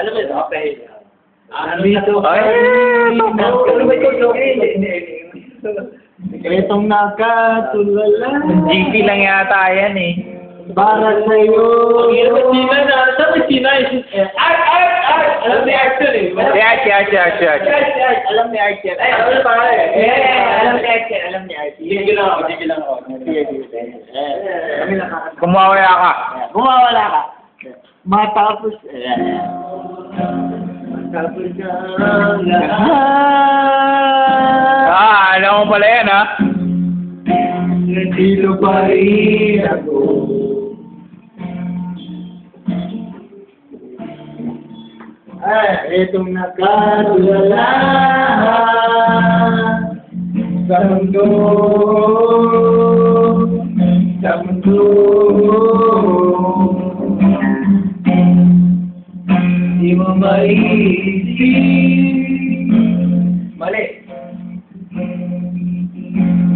Alam mo ito, okay. Dito Ay, ano ba ito? Itong nakatulala. GP lang yata yan eh. Para sa'yo. Ang hirap at Sina na. Saan ba Sina? Art! Alam ni Art yun eh. Si Archie. Alam ni Art yan. Ay, alam ni pare. Alam ni Art. Sige lang ako. Kumawala ka. Kumawala ka. Matapos ka lahat. Alam mo pala yan ha. Nandito pa rin ako. Itong nakatulala sa mundo, di mo maiisip. Mali.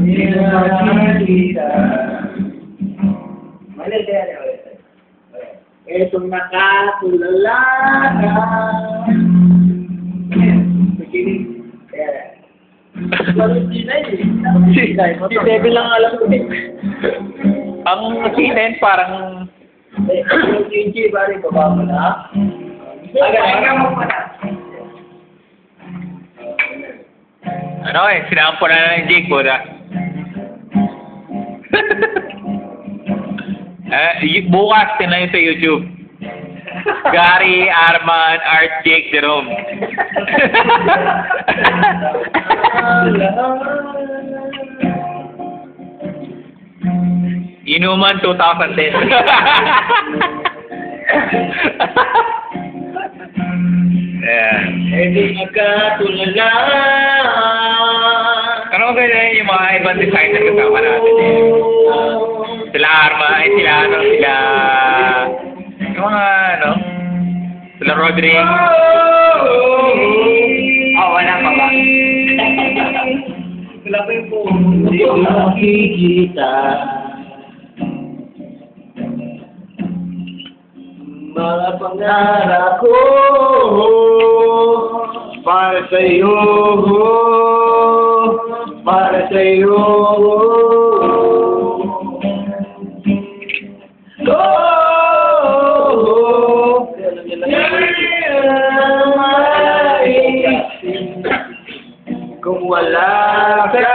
Di na nakikita. Mali, itong nakatulala ka. Makinig. Si Debbie lang alam ko eh. Ang sinin parang... Yung Gigi, pare, baba mo na. Aga mo pa na. Ano eh, sinampo na ng Jake po na. Bukas, tinayin sa YouTube. Gary, Arman, Art, Jake, Jerome. Inuman 2010. Yeah. Hindi nakatulala. Ano ganyan yung mga ibang designer kasama natin eh? Sila Arma, sila yung mga sila Rodrigo. Wala pa ba? Wala pa yung phone. Hindi ko makikita. Mga pangarap ko para sa'yo, para sa'yo. Kung wala ka,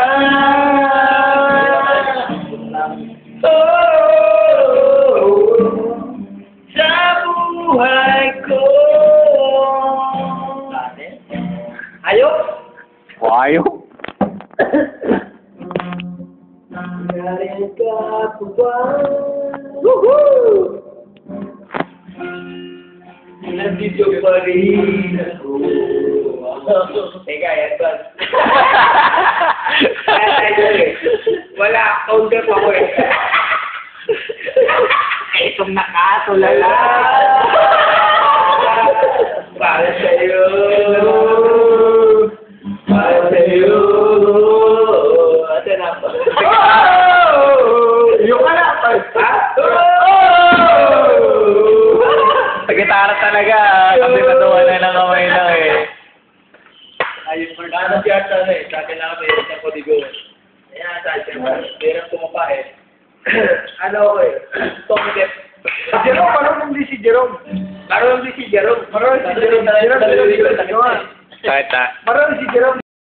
sa buhay ko. Ayok? Ayaw. Galing ka po ba? Woohoo! Nandito pa rin ako. Teka, yan ba? Wala, counter pa ko eh. Itong nakatulala. Para sa'yo. Para sa'yo. Ate na pa. Yung kalapag. Sa gitara talaga, kasi patuwa na ng kamay lang eh. Ayun, ano si Art na eh. Sa akin lang kami, sa Codigo. Ayan, sa akin. Meron pumapa eh. Ano ko eh. Tom Depp. Si Jerome, parang hindi si Jerome. Marunong din si Jerome. Marunong si Jerome. Kahit Marunong si Jerome.